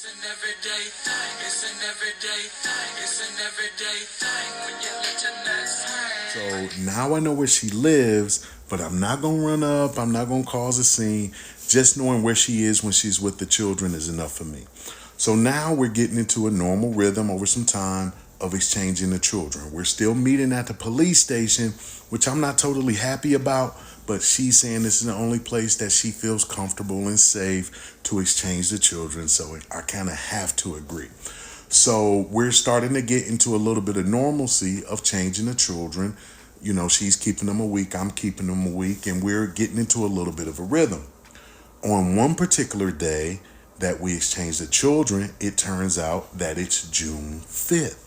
It's an everyday thing. It's an everyday thing. It's an everyday thing when you let your nuts hang. So now I know where she lives, but I'm not gonna run up. I'm not gonna cause a scene. Just knowing where she is when she's with the children is enough for me. So now we're getting into a normal rhythm over some time of exchanging the children. We're still meeting at the police station, which I'm not totally happy about, but she's saying this is the only place that she feels comfortable and safe to exchange the children. So I kind of have to agree. So we're starting to get into a little bit of normalcy of changing the children. You know, she's keeping them a week, I'm keeping them a week, and we're getting into a little bit of a rhythm. On one particular day that we exchanged the children, it turns out that it's June 5th.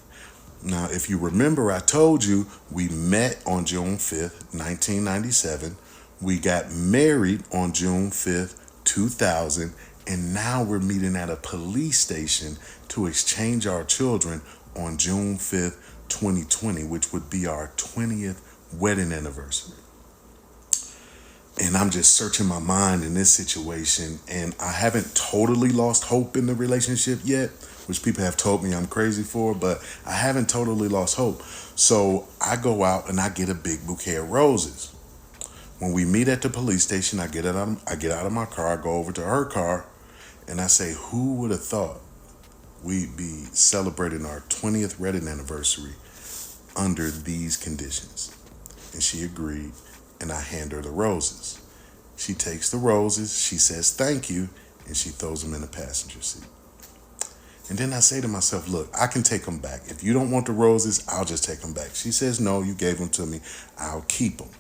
Now, if you remember, I told you we met on June 5th, 1997. We got married on June 5th, 2000. And now we're meeting at a police station to exchange our children on June 5th, 2020, which would be our 20th wedding anniversary. And I'm just searching my mind in this situation, and I haven't totally lost hope in the relationship yet, which people have told me I'm crazy for, but I haven't totally lost hope. So I go out and I get a big bouquet of roses. When we meet at the police station, I get out of my car, I go over to her car, and I say, who would have thought we'd be celebrating our 20th wedding anniversary under these conditions? And she agreed, and I hand her the roses. She takes the roses, she says thank you, and she throws them in the passenger seat. And then I say to myself, look, I can take them back. If you don't want the roses, I'll just take them back. She says, no, you gave them to me, I'll keep them.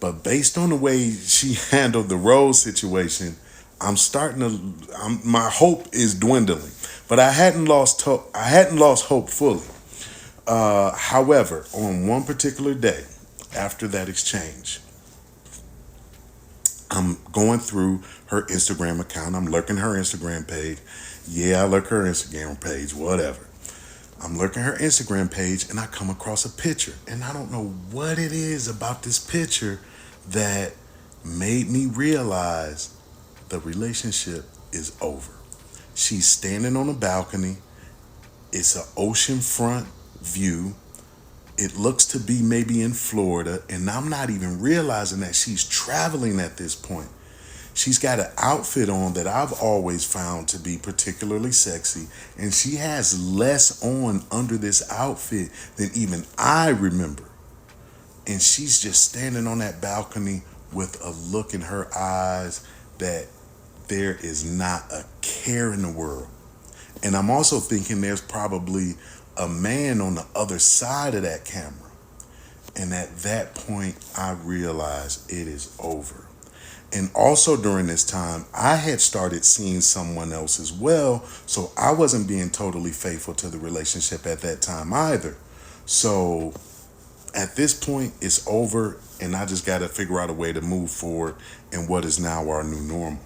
But based on the way she handled the rose situation, my hope is dwindling. But I hadn't lost hope. I hadn't lost hope fully. However, on one particular day after that exchange, I'm going through her Instagram account. I'm lurking her Instagram page. Yeah, I lurk her Instagram page, whatever. I'm lurking her Instagram page and I come across a picture. And I don't know what it is about this picture that made me realize the relationship is over. She's standing on a balcony. It's an oceanfront view. It looks to be maybe in Florida, and I'm not even realizing that she's traveling at this point. She's got an outfit on that I've always found to be particularly sexy, and she has less on under this outfit than even I remember. And she's just standing on that balcony with a look in her eyes that there is not a care in the world. And I'm also thinking there's probably a man on the other side of that camera. And at that point, I realized it is over. And also during this time, I had started seeing someone else as well. So I wasn't being totally faithful to the relationship at that time either. So at this point, it's over. And I just got to figure out a way to move forward in what is now our new normal.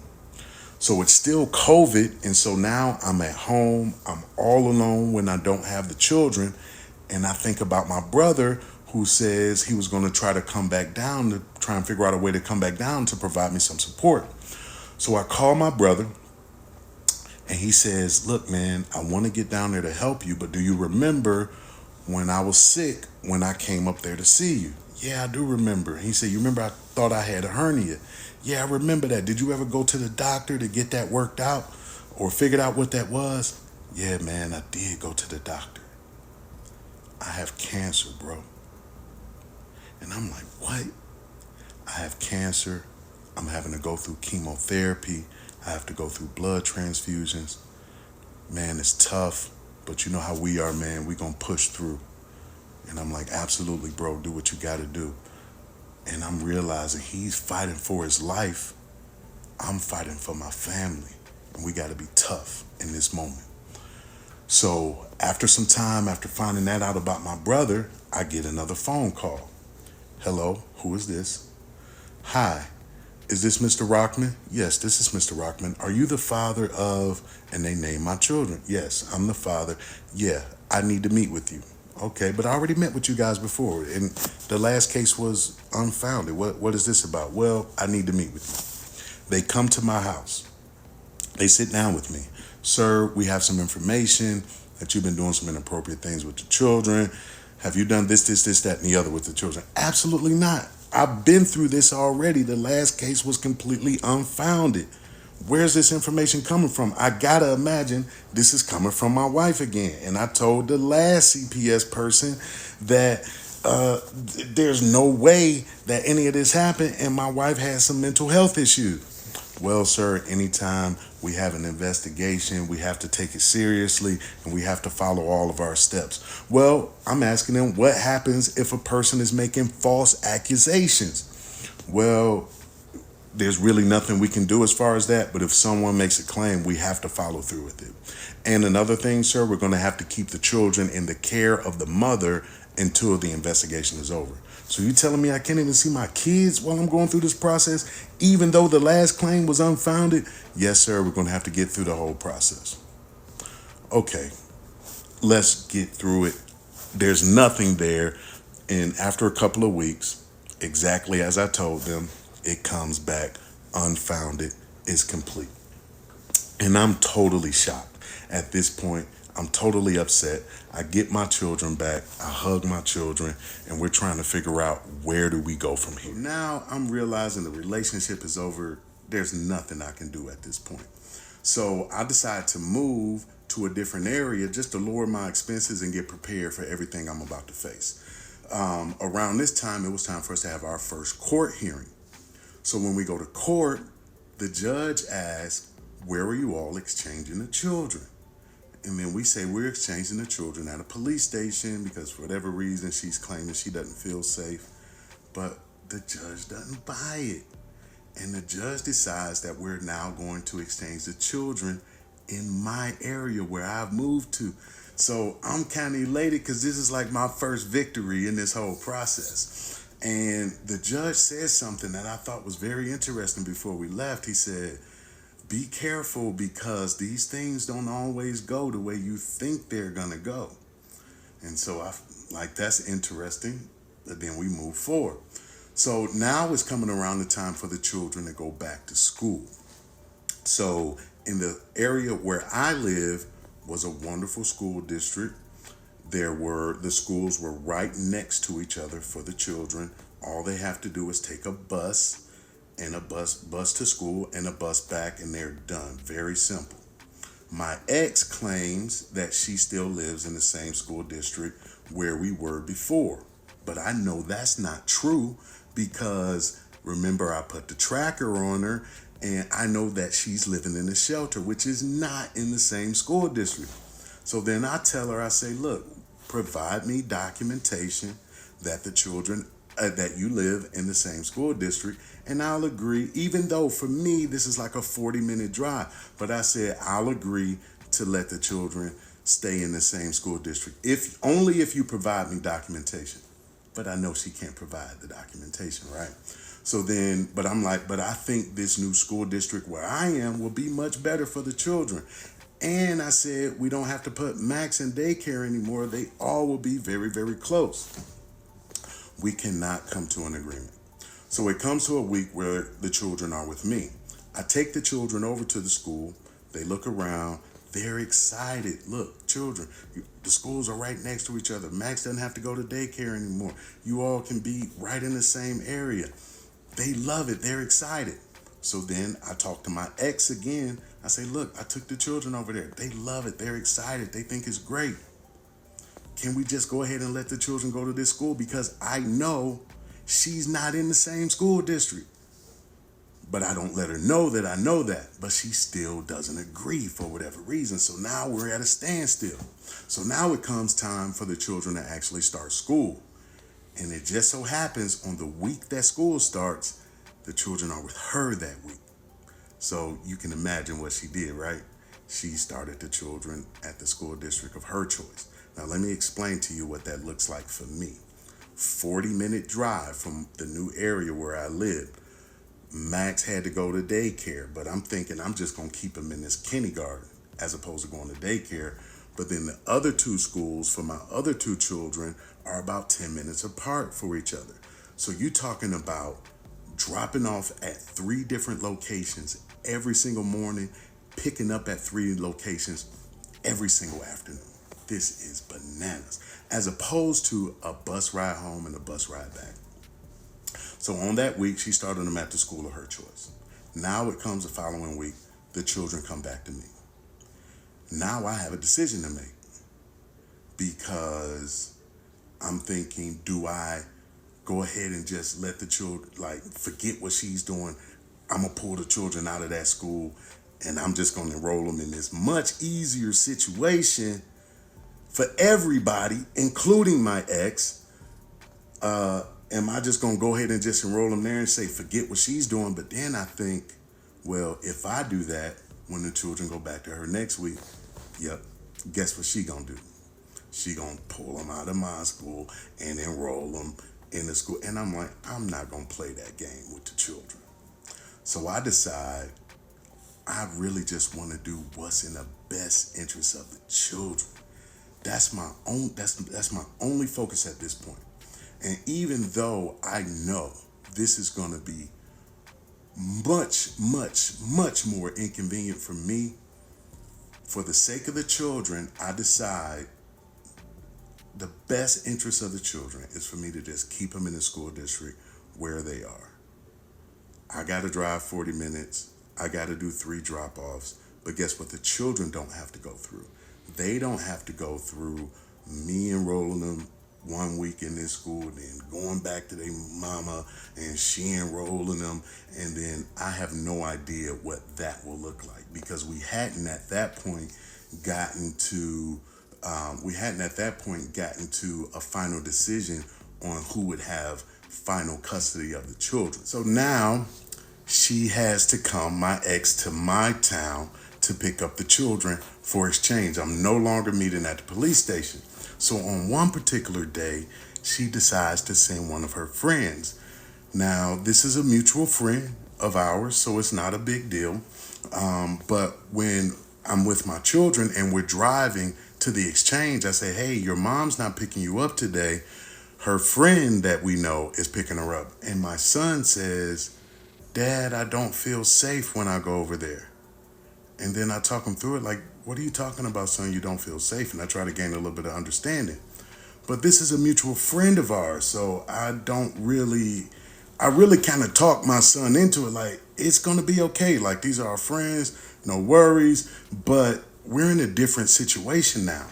So it's still COVID, and so now I'm at home. I'm all alone when I don't have the children, and I think about my brother who says he was going to try to come back down to try and figure out a way to come back down to provide me some support. So I call my brother, and he says, look, man, I want to get down there to help you, but do you remember when I was sick, when I came up there to see you? Yeah, I do remember. He said, you remember I thought I had a hernia? Yeah, I remember that. Did you ever go to the doctor to get that worked out or figured out what that was? Yeah, man, I did go to the doctor. I have cancer, bro. And I'm like, what? I have cancer. I'm having to go through chemotherapy. I have to go through blood transfusions. Man, it's tough, but you know how we are, man. We gonna push through. And I'm like, absolutely, bro, do what you gotta do. And I'm realizing he's fighting for his life. I'm fighting for my family. And we got to be tough in this moment. So after some time, after finding that out about my brother, I get another phone call. Hello, who is this? Hi, is this Mr. Rockman? Yes, this is Mr. Rockman. Are you the father of, and they name my children? Yes, I'm the father. Yeah, I need to meet with you. Okay, but I already met with you guys before, and the last case was unfounded. What is this about? Well, I need to meet with you. They come to my house. They sit down with me. Sir, we have some information that you've been doing some inappropriate things with the children. Have you done this, that, and the other with the children? Absolutely not. I've been through this already. The last case was completely unfounded. Where's this information coming from? I gotta imagine this is coming from my wife again. And I told the last CPS person that there's no way that any of this happened, and my wife has some mental health issues. Well, sir, anytime we have an investigation, we have to take it seriously and we have to follow all of our steps. Well, I'm asking them, what happens if a person is making false accusations? Well, there's really nothing we can do as far as that, but if someone makes a claim, we have to follow through with it. And another thing, sir, we're going to have to keep the children in the care of the mother until the investigation is over. So you telling me I can't even see my kids while I'm going through this process, even though the last claim was unfounded? Yes, sir, we're going to have to get through the whole process. Okay, let's get through it. There's nothing there. And after a couple of weeks, exactly as I told them, it comes back unfounded, is complete. And I'm totally shocked. At this point, I'm totally upset. I get my children back. I hug my children, and we're trying to figure out where do we go from here. Now I'm realizing the relationship is over. There's nothing I can do at this point. So I decided to move to a different area just to lower my expenses and get prepared for everything I'm about to face. Around this time, it was time for us to have our first court hearing. So when we go to court, the judge asks, where are you all exchanging the children? And then we say we're exchanging the children at a police station because for whatever reason she's claiming she doesn't feel safe. But the judge doesn't buy it. And the judge decides that we're now going to exchange the children in my area where I've moved to. So I'm kind of elated because this is like my first victory in this whole process. And the judge said something that I thought was very interesting before we left. He said, be careful because these things don't always go the way you think they're going to go. And so I like, that's interesting. But then we move forward. So now it's coming around the time for the children to go back to school. So in the area where I live was a wonderful school district. The schools were right next to each other for the children. All they have to do is take a bus and a bus to school and a bus back, and they're done. Very simple. My ex claims that she still lives in the same school district where we were before. But I know that's not true because remember I put the tracker on her and I know that she's living in a shelter, which is not in the same school district. So then I tell her, I say, look, provide me documentation that the children, that you live in the same school district, and I'll agree, even though for me, this is like a 40-minute drive. But I said, I'll agree to let the children stay in the same school district, only if you provide me documentation. But I know she can't provide the documentation, right? So then, but I'm like, but I think this new school district where I am will be much better for the children. And I said, we don't have to put Max in daycare anymore. They all will be very, very close. We cannot come to an agreement. So it comes to a week where the children are with me. I take the children over to the school. They look around. They're excited. Look, children, the schools are right next to each other. Max doesn't have to go to daycare anymore. You all can be right in the same area. They love it. They're excited. So then I talk to my ex again. I say, look, I took the children over there. They love it. They're excited. They think it's great. Can we just go ahead and let the children go to this school? Because I know she's not in the same school district. But I don't let her know that I know that. But she still doesn't agree for whatever reason. So now we're at a standstill. So now it comes time for the children to actually start school. And it just so happens on the week that school starts, the children are with her that week. So you can imagine what she did, right? She started the children at the school district of her choice. Now, let me explain to you what that looks like for me. 40-minute drive from the new area where I live. Max had to go to daycare, but I'm thinking I'm just going to keep him in this kindergarten as opposed to going to daycare. But then the other two schools for my other two children are about 10 minutes apart for each other. So you're talking about dropping off at 3 different locations every single morning picking up at 3 locations every single afternoon. This is bananas. As opposed to a bus ride home and a bus ride back. So on that week, she started them at the school of her choice. Now it comes the following week, the children come back to me. Now I have a decision to make because I'm thinking, do I go ahead and just let the children, like, forget what she's doing? I'm going to pull the children out of that school and I'm just going to enroll them in this much easier situation for everybody, including my ex. Am I just going to go ahead and just enroll them there and say, forget what she's doing? But then I think, well, if I do that, when the children go back to her next week, yep, guess what she going to do? She going to pull them out of my school and enroll them in the school. And I'm like, I'm not going to play that game with the children. So I decide I really just want to do what's in the best interest of the children. That's my only focus at this point. And even though I know this is going to be much, much, much more inconvenient for me, for the sake of the children, I decide the best interest of the children is for me to just keep them in the school district where they are. I got to drive 40 minutes. I got to do 3 drop-offs. But guess what? The children don't have to go through. They don't have to go through me enrolling them 1 week in this school, then going back to their mama and she enrolling them. And then I have no idea what that will look like because we hadn't at that point gotten to a final decision on who would have final custody of the children. So now she has to come, my ex, to my town to pick up the children for exchange. I'm no longer meeting at the police station. So on one particular day, she decides to send one of her friends. Now, this is a mutual friend of ours, so it's not a big deal. But when I'm with my children and we're driving to the exchange, I say, hey, your mom's not picking you up today. Her friend that we know is picking her up. And my son says, Dad, I don't feel safe when I go over there. And then I talk him through it like, what are you talking about, son? You don't feel safe. And I try to gain a little bit of understanding. But this is a mutual friend of ours, so I really kind of talk my son into it like, it's going to be okay. Like, these are our friends, no worries. But we're in a different situation now.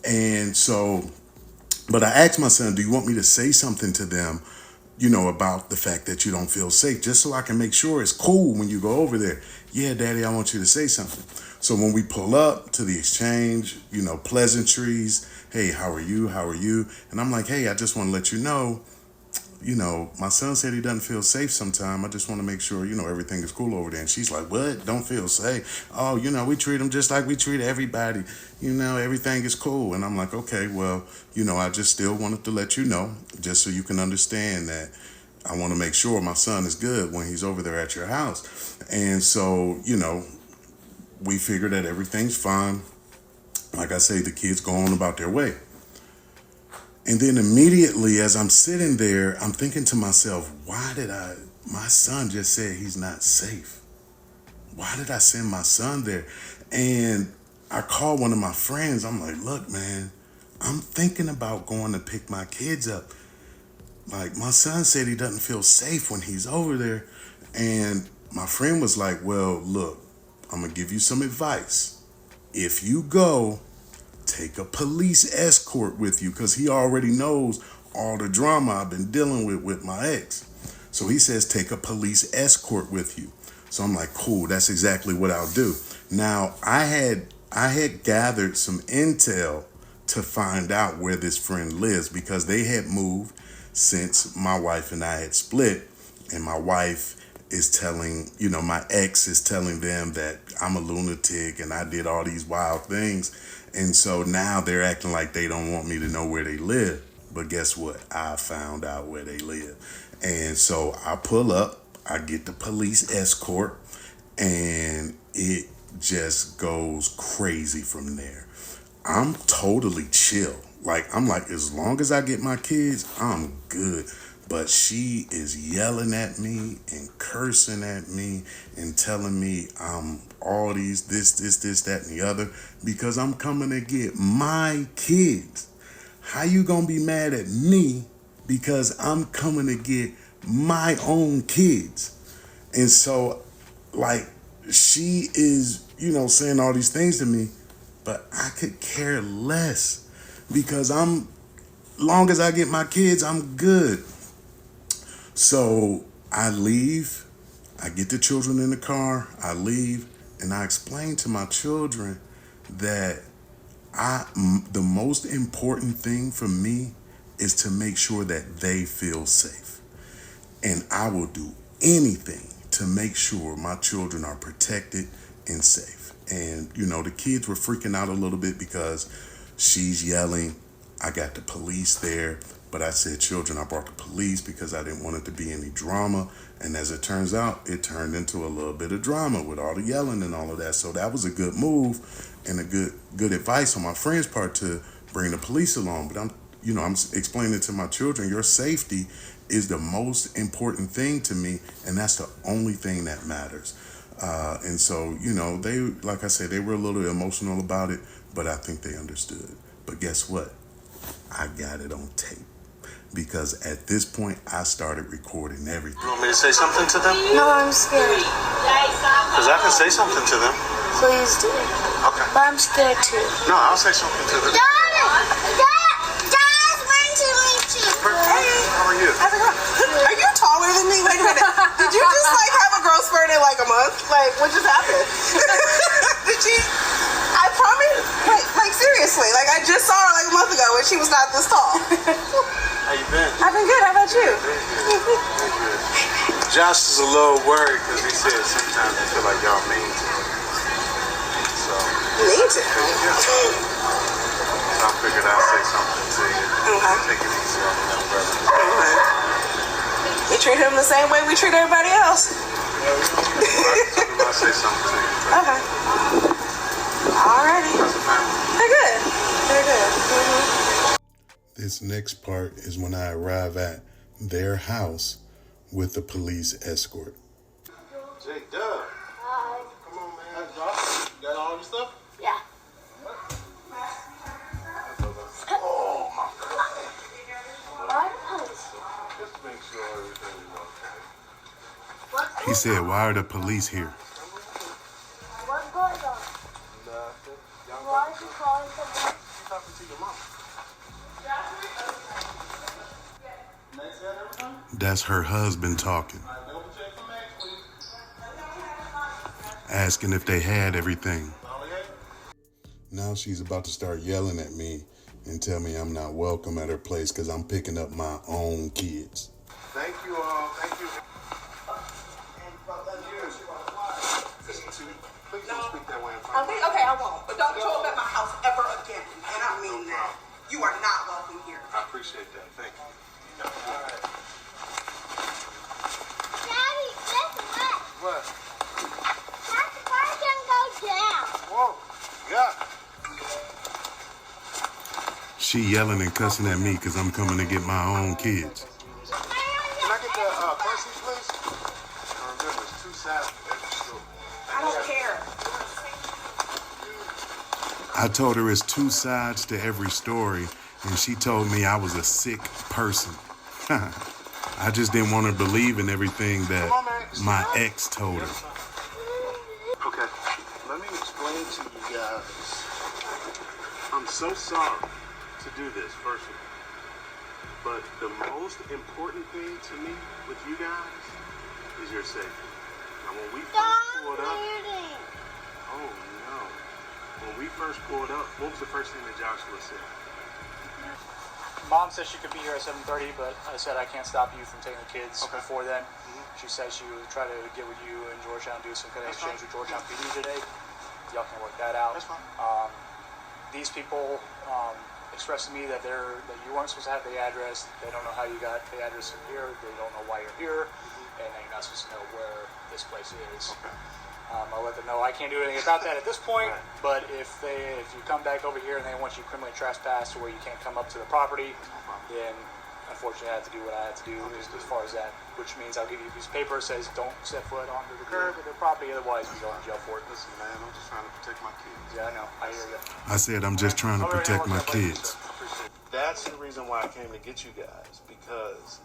And so, but I asked my son, do you want me to say something to them, about the fact that you don't feel safe, just so I can make sure it's cool when you go over there? Yeah, Daddy, I want you to say something. So when we pull up to the exchange, pleasantries, hey, how are you? How are you? And I'm like, hey, I just want to let you know, my son said he doesn't feel safe sometime. I just want to make sure, everything is cool over there. And she's like, what? Don't feel safe? Oh, we treat him just like we treat everybody. Everything is cool. And I'm like, okay, well, I just still wanted to let you know, just so you can understand that I want to make sure my son is good when he's over there at your house. And so, we figure that everything's fine. Like I say, the kids go on about their way. And then immediately as I'm sitting there, I'm thinking to myself, my son just said he's not safe. Why did I send my son there? And I called one of my friends. I'm like, look, man, I'm thinking about going to pick my kids up. Like, my son said he doesn't feel safe when he's over there. And my friend was like, well, look, I'm going to give you some advice. If you go, take a police escort with you, because he already knows all the drama I've been dealing with my ex. So he says, take a police escort with you. So I'm like, cool, that's exactly what I'll do. Now, I had gathered some intel to find out where this friend lives, because they had moved since my wife and I had split. And my wife is telling, my ex is telling them that I'm a lunatic and I did all these wild things. And so now they're acting like they don't want me to know where they live. But guess what? I found out where they live. And so I pull up, I get the police escort, and it just goes crazy from there. I'm totally chill. I'm like, as long as I get my kids, I'm good. But she is yelling at me and cursing at me and telling me I'm all these, this, that, and the other, because I'm coming to get my kids. How you gonna be mad at me because I'm coming to get my own kids? And so, like, she is, saying all these things to me, but I could care less because long as I get my kids, I'm good. So I leave, I get the children in the car, I leave, and I explain to my children that the most important thing for me is to make sure that they feel safe. And I will do anything to make sure my children are protected and safe. And, the kids were freaking out a little bit because she's yelling. I got the police there, but I said, children, I brought the police because I didn't want it to be any drama. And as it turns out, it turned into a little bit of drama with all the yelling and all of that. So that was a good move and a good advice on my friend's part to bring the police along. But I'm explaining to my children, your safety is the most important thing to me, and that's the only thing that matters. And so, they, like I said, they were a little emotional about it, but I think they understood. But guess what? I got it on tape. Because at this point, I started recording everything. You want me to say something to them? No, I'm scared. Because I can say something to them. Please do. Okay. But I'm scared too. No, I'll say something to them. How are you? Are you taller than me? Wait a minute. Did you just have a growth spurt in a month? What just happened? Did she? I promise. Seriously. I just saw her a month ago when she was not this tall. How you been? I've been good. How about you? Josh is a little worried because he said sometimes he feel like y'all mean to him. So. Mean to him? So I figured I'd say something to you. Okay. Take it easy on them, brother. Okay. We treat him the same way we treat everybody else. I'll say something to you. Okay. Alrighty. They're good. They're good. Mm-hmm. This next part is when I arrive at their house with the police escort. J Dub. Hi. Come on, man. You got all your stuff? Yeah. Oh, my God. Why the police? Just to make sure everything is okay. What's He said, why are the police here? What's going on? Nothing. Y'all Why is he calling someone? you talking to your mom? That's her husband talking, asking if they had everything. Now she's about to start yelling at me and tell me I'm not welcome at her place because I'm picking up my own kids. Thank you all. Thank you. Please don't speak that way in front of me. Okay, I won't. But don't show up at my house ever again. And I mean that. You are not welcome here. I appreciate that. Thank you. All right. Daddy, guess what? What? That car can go down. Whoa. Yeah. She yelling and cussing at me because I'm coming to get my own kids. Can I get the car seat, please? Remember, it's 2 sides to every store. I don't care. I told her it's 2 sides to every story, and she told me I was a sick person. I just didn't want to believe in everything that my ex told her. Okay, let me explain to you guys. I'm so sorry to do this, first of all. But the most important thing to me with you guys is your safety. Now, when we first pulled up, oh no. When we first pulled up, what was the first thing that Joshua said? Mom says she could be here at 7:30, but I said I can't stop you from taking the kids before then. She says she would try to get with you in Georgetown, do some kind of exchange with Georgetown PD today. Y'all can work that out. That's fine. These people expressed to me that you weren't supposed to have the address. They don't know how you got the address from here. They don't know why you're here, and you're not supposed to know where this place is. Okay. I'll let them know I can't do anything about that at this point. But if you come back over here and they want you criminally trespassed to where you can't come up to the property, then unfortunately, I had to do what I had to do as far as that, which means I'll give you a piece of paper that says don't set foot onto the curb or the property, otherwise you go in jail for it. Listen, man, I'm just trying to protect my kids. Yeah, I know. I hear you. I said I'm just trying to protect my kids. That's the reason why I came to get you guys, because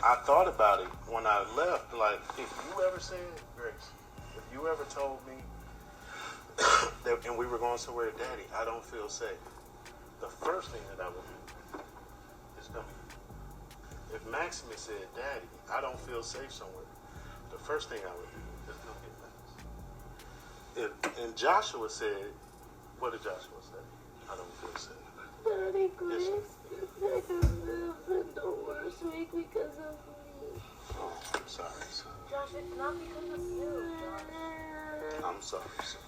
I thought about it when I left. Like, if you ever said, Grace, if you ever told me that, and we were going somewhere, Daddy, I don't feel safe, the first thing that I would do is come here. If Maximus said, Daddy, I don't feel safe somewhere, the first thing I would do is come get Max. And Joshua said, what did Joshua say? I don't feel safe. Daddy, Yes, sir. Grace, I have lived the worst week because of me. Oh, I'm sorry, son. Josh, it's not because of you, Josh. I'm sorry, son.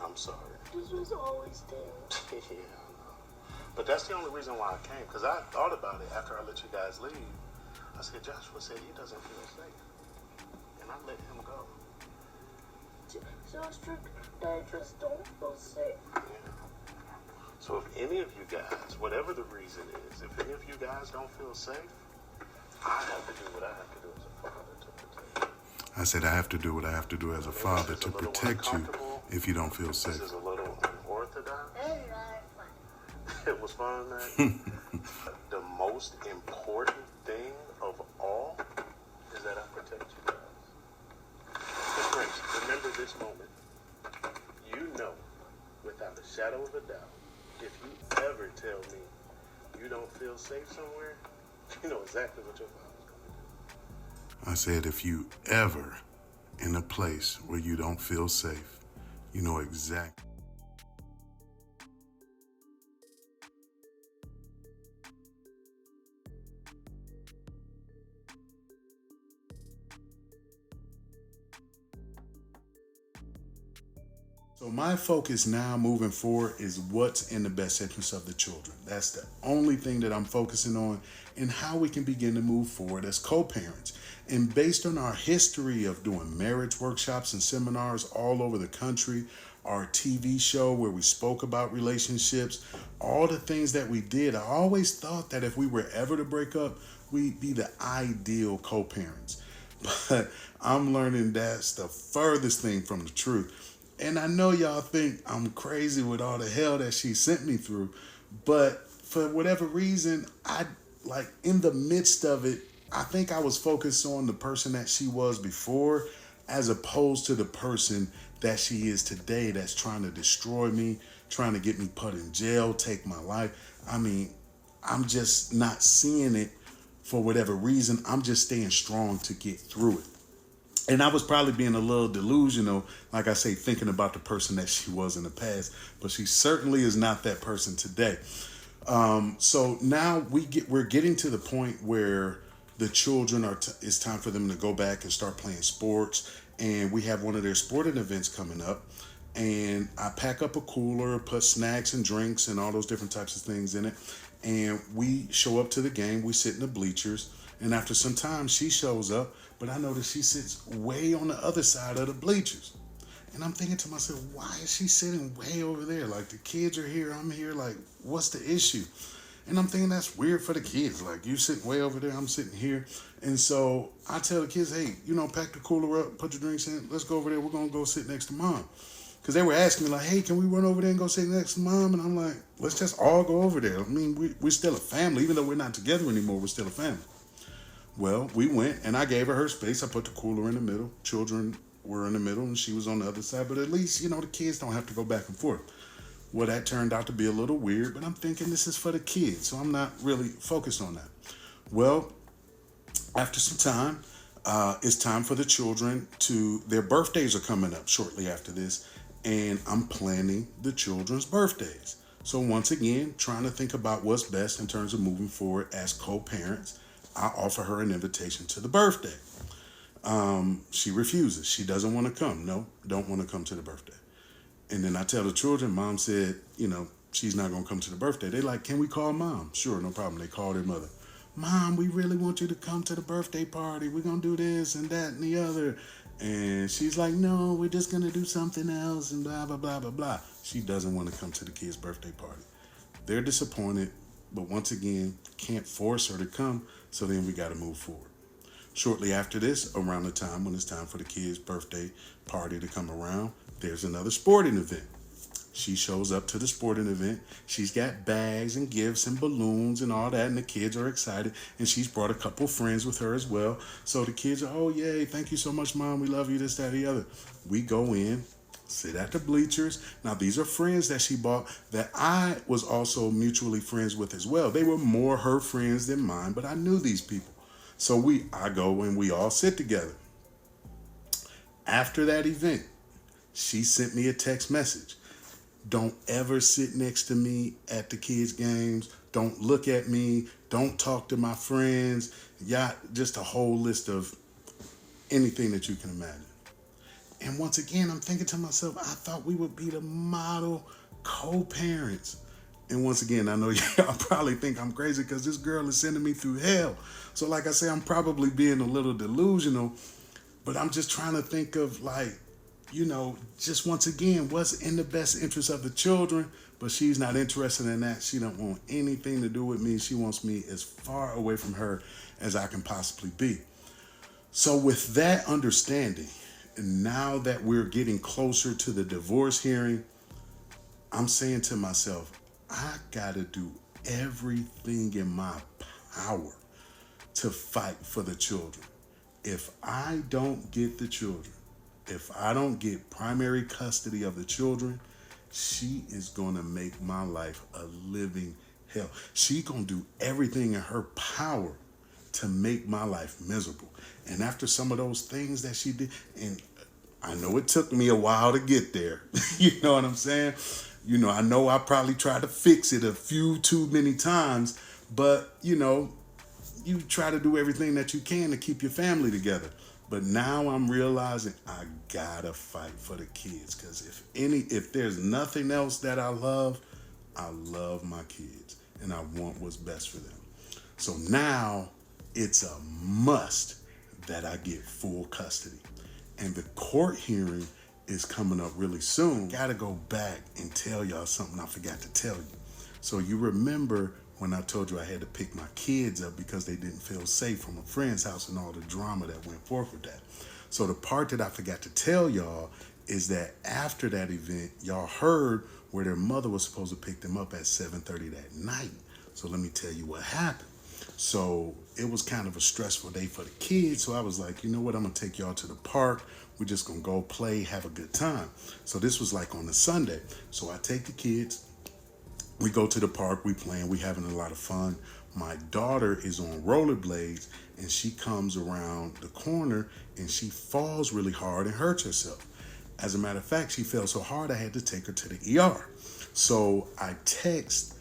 I'm sorry. This was always there. Yeah, I know. But that's the only reason why I came, because I thought about it after I let you guys leave. I said, Joshua said he doesn't feel safe. And I let him go. Josh, I just don't feel safe. Yeah. So if any of you guys, whatever the reason is, if any of you guys don't feel safe, I have to do what I have to do as a father to protect you. I said I have to do what I have to do as a father to protect you if you don't feel This safe. is a little unorthodox. It's really fun. It was fun, man. The most important thing of all is that I protect you guys. Miss Grace, remember this moment. You know, without a shadow of a doubt, if you ever tell me you don't feel safe somewhere, you know exactly what your father's going to do. I said if you ever in a place where you don't feel safe, you know exactly. So my focus now moving forward is what's in the best interest of the children. That's the only thing that I'm focusing on, and how we can begin to move forward as co-parents. And based on our history of doing marriage workshops and seminars all over the country, our TV show where we spoke about relationships, all the things that we did, I always thought that if we were ever to break up, we'd be the ideal co-parents. But I'm learning that's the furthest thing from the truth. And I know y'all think I'm crazy with all the hell that she sent me through, but for whatever reason, in the midst of it, I think I was focused on the person that she was before, as opposed to the person that she is today, that's trying to destroy me, trying to get me put in jail, take my life. I mean, I'm just not seeing it for whatever reason. I'm just staying strong to get through it. And I was probably being a little delusional, like I say, thinking about the person that she was in the past, but she certainly is not that person today. So now we're getting to the point where the children it's time for them to go back and start playing sports. And we have one of their sporting events coming up. And I pack up a cooler, put snacks and drinks and all those different types of things in it. And we show up to the game. We sit in the bleachers. And after some time, she shows up. But I notice she sits way on the other side of the bleachers. And I'm thinking to myself, why is she sitting way over there? Like, the kids are here, I'm here. Like, what's the issue? And I'm thinking that's weird for the kids. Like, you sitting way over there, I'm sitting here. And so I tell the kids, hey, pack the cooler up, put your drinks in. Let's go over there. We're going to go sit next to mom. Because they were asking me, like, hey, can we run over there and go sit next to mom? And I'm like, let's just all go over there. I mean, we're still a family. Even though we're not together anymore, we're still a family. Well, we went, and I gave her space. I put the cooler in the middle. Children were in the middle, and she was on the other side. But at least, the kids don't have to go back and forth. Well, that turned out to be a little weird, but I'm thinking this is for the kids, so I'm not really focused on that. Well, after some time, it's time for the children their birthdays are coming up shortly after this, and I'm planning the children's birthdays. So once again, trying to think about what's best in terms of moving forward as co-parents. I offer her an invitation to the birthday. She refuses. She doesn't want to come. No, don't want to come to the birthday. And then I tell the children, mom said, she's not going to come to the birthday. They like, can we call mom? Sure, no problem. They call their mother. Mom, we really want you to come to the birthday party. We're going to do this and that and the other. And she's like, no, we're just going to do something else and blah, blah, blah, blah, blah. She doesn't want to come to the kids' birthday party. They're disappointed. But once again, can't force her to come, so then we got to move forward. Shortly after this, around the time when it's time for the kids' birthday party to come around, there's another sporting event. She shows up to the sporting event. She's got bags and gifts and balloons and all that, and the kids are excited. And she's brought a couple friends with her as well. So the kids are, oh, yay, thank you so much, Mom. We love you, this, that, the other. We go in, sit at the bleachers. Now, these are friends that she bought that I was also mutually friends with as well. They were more her friends than mine, but I knew these people. So I go and we all sit together. After that event, she sent me a text message. Don't ever sit next to me at the kids' games. Don't look at me. Don't talk to my friends. Yeah, just a whole list of anything that you can imagine. And once again, I'm thinking to myself, I thought we would be the model co-parents. And once again, I know y'all probably think I'm crazy because this girl is sending me through hell. So like I say, I'm probably being a little delusional, but I'm just trying to think of just once again, what's in the best interest of the children, but she's not interested in that. She don't want anything to do with me. She wants me as far away from her as I can possibly be. So with that understanding, and now that we're getting closer to the divorce hearing, I'm saying to myself, I gotta do everything in my power to fight for the children. If I don't get the children, if I don't get primary custody of the children, she is gonna make my life a living hell. She gonna do everything in her power to make my life miserable. And after some of those things that she did, and I know it took me a while to get there. You know what I'm saying? I know I probably tried to fix it a few too many times, but you try to do everything that you can to keep your family together. But now I'm realizing I gotta fight for the kids, because if there's nothing else that I love my kids and I want what's best for them. So now it's a must that I get full custody. And the court hearing is coming up really soon. Gotta go back and tell y'all something I forgot to tell you. So you remember when I told you I had to pick my kids up because they didn't feel safe from a friend's house and all the drama that went forth with that. So the part that I forgot to tell y'all is that after that event, y'all heard where their mother was supposed to pick them up at 7:30 that night. So let me tell you what happened. So it was kind of a stressful day for the kids. So I was like, you know what? I'm going to take y'all to the park. We're just going to go play, have a good time. So this was like on a Sunday. So I take the kids. We go to the park. We playing. We having a lot of fun. My daughter is on rollerblades and she comes around the corner and she falls really hard and hurts herself. As a matter of fact, she fell so hard I had to take her to the ER. So I text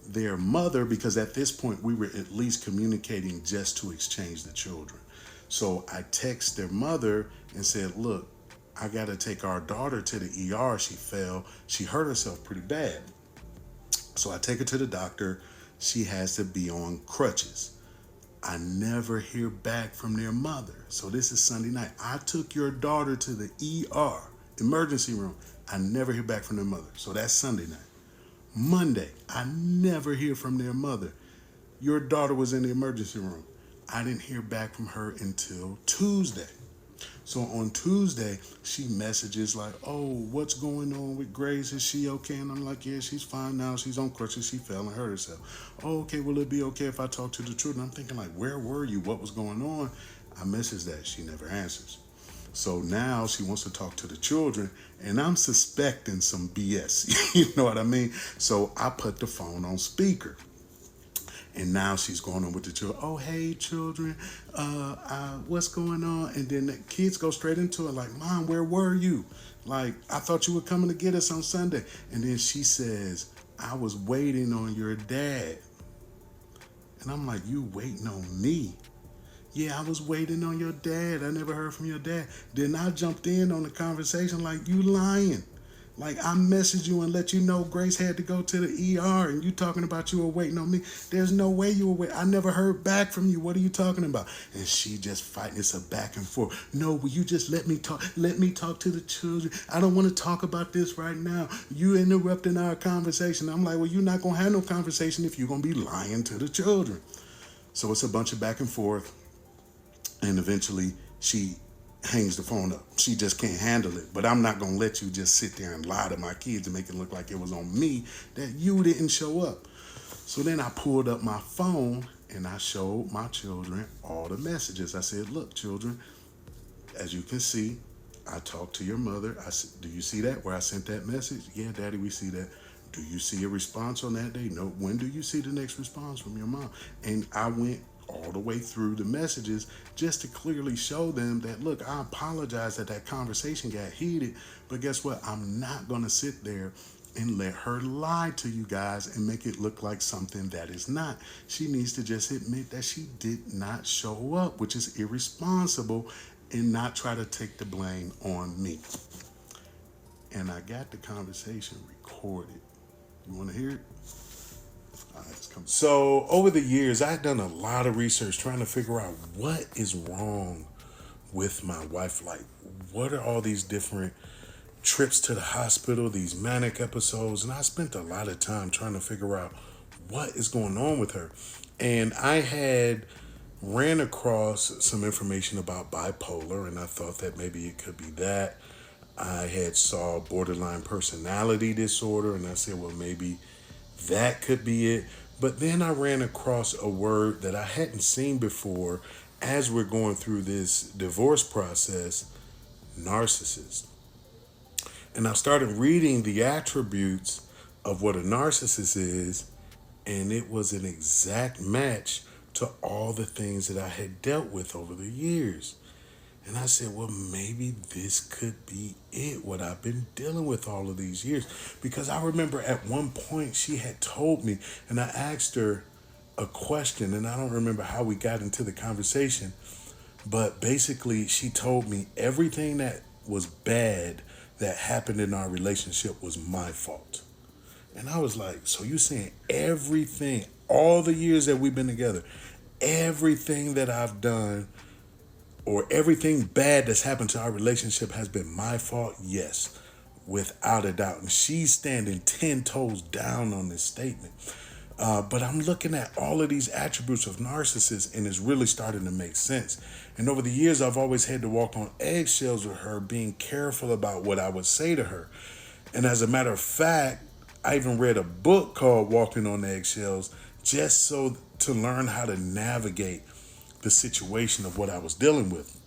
their mother, because at this point we were at least communicating just to exchange the children. So I text their mother and said, look, I got to take our daughter to the ER. She fell. She hurt herself pretty bad. So I take her to the doctor. She has to be on crutches. I never hear back from their mother. So this is Sunday night. I took your daughter to the ER, emergency room. I never hear back from their mother. So that's Sunday night. Monday, I never hear from their mother. Your daughter was in the emergency room. I didn't hear back from her until Tuesday. So on Tuesday, she messages like, oh, what's going on with Grace? Is she okay? And I'm like, yeah, she's fine now. She's on crutches. She fell and hurt herself. Oh, okay, will it be okay if I talk to the children? I'm thinking like, where were you? What was going on? I message that. She never answers. So now she wants to talk to the children, and I'm suspecting some BS. You know what I mean? So I put the phone on speaker. And now she's going on with the children. Oh, hey, children, what's going on? And then the kids go straight into it like, Mom, where were you? Like, I thought you were coming to get us on Sunday. And then she says, I was waiting on your dad. And I'm like, you waiting on me? Yeah, I was waiting on your dad. I never heard from your dad. Then I jumped in on the conversation like, you lying. Like, I messaged you and let you know Grace had to go to the ER and you talking about you were waiting on me. There's no way you were waiting. I never heard back from you. What are you talking about? And she just fighting. It's a back and forth. No, will you just let me talk? Let me talk to the children. I don't want to talk about this right now. You interrupting our conversation. I'm like, well, you're not going to have no conversation if you're going to be lying to the children. So it's a bunch of back and forth. And eventually she hangs the phone up. She just can't handle it. But I'm not going to let you just sit there and lie to my kids and make it look like it was on me that you didn't show up. So then I pulled up my phone and I showed my children all the messages. I said, look, children, as you can see, I talked to your mother. I said, do you see that where I sent that message? Yeah, Daddy, we see that. Do you see a response on that day? No. When do you see the next response from your mom? And I went all the way through the messages just to clearly show them that, look, I apologize that conversation got heated, but guess what? I'm not going to sit there and let her lie to you guys and make it look like something that is not. She needs to just admit that she did not show up, which is irresponsible, and not try to take the blame on me. And I got the conversation recorded. You want to hear it? So over the years, I've done a lot of research trying to figure out what is wrong with my wife. Like, what are all these different trips to the hospital, these manic episodes? And I spent a lot of time trying to figure out what is going on with her. And I had ran across some information about bipolar, and I thought that maybe it could be that. I had saw borderline personality disorder, and I said, well, maybe that could be it. But then I ran across a word that I hadn't seen before as we're going through this divorce process: narcissist. And I started reading the attributes of what a narcissist is, and it was an exact match to all the things that I had dealt with over the years. And I said, well, maybe this could be it, what I've been dealing with all of these years. Because I remember at one point she had told me, and I asked her a question, and I don't remember how we got into the conversation, but basically she told me everything that was bad that happened in our relationship was my fault. And I was like, so you're saying everything, all the years that we've been together, everything that I've done or everything bad that's happened to our relationship has been my fault? Yes, without a doubt. And she's standing 10 toes down on this statement. But I'm looking at all of these attributes of narcissists, and it's really starting to make sense. And over the years, I've always had to walk on eggshells with her, being careful about what I would say to her. And as a matter of fact, I even read a book called Walking on Eggshells just so to learn how to navigate the situation of what I was dealing with.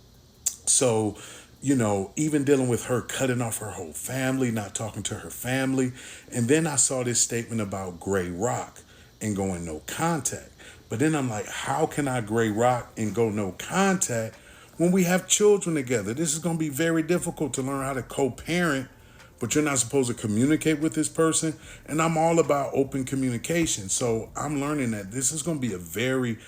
So, even dealing with her cutting off her whole family, not talking to her family. And then I saw this statement about gray rock and going no contact. But then I'm like, how can I gray rock and go no contact when we have children together? This is going to be very difficult to learn how to co-parent, but you're not supposed to communicate with this person. And I'm all about open communication. So I'm learning that this is going to be a very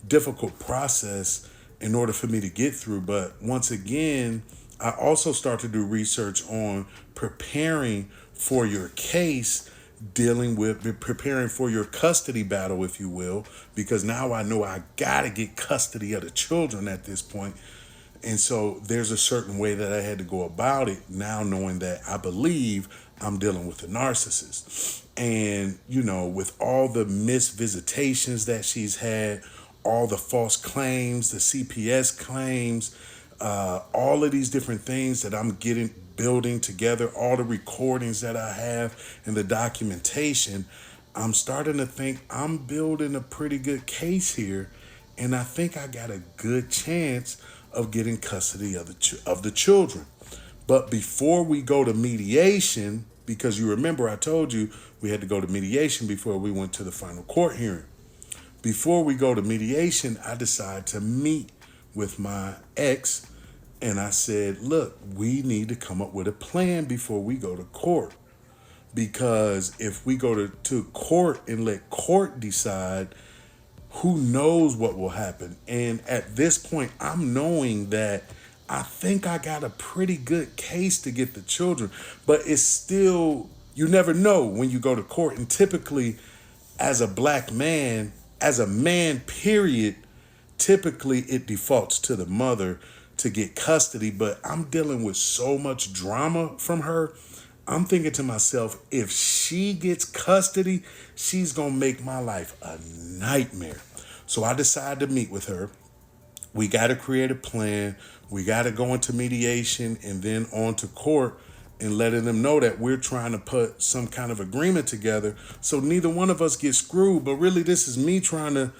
difficult process in order for me to get through. But once again, I also start to do research on preparing for your case, preparing for your custody battle, if you will, because now I know I gotta get custody of the children at this point. And so there's a certain way that I had to go about it, now knowing that I believe I'm dealing with a narcissist. And, with all the missed visitations that she's had, all the false claims, the CPS claims, all of these different things that I'm building together, all the recordings that I have and the documentation, I'm starting to think I'm building a pretty good case here. And I think I got a good chance of getting custody of the children. But before we go to mediation, because you remember I told you we had to go to mediation before we went to the final court hearing. Before we go to mediation, I decided to meet with my ex, and I said, look, we need to come up with a plan before we go to court. Because if we go to court and let court decide, who knows what will happen. And at this point, I'm knowing that I think I got a pretty good case to get the children, but it's still, you never know when you go to court. And typically, as a black man, as a man, period, typically it defaults to the mother to get custody. But I'm dealing with so much drama from her. I'm thinking to myself, if she gets custody, she's going to make my life a nightmare. So I decided to meet with her. We got to create a plan. We got to go into mediation and then on to court and letting them know that we're trying to put some kind of agreement together so neither one of us gets screwed. But really, this is me trying to,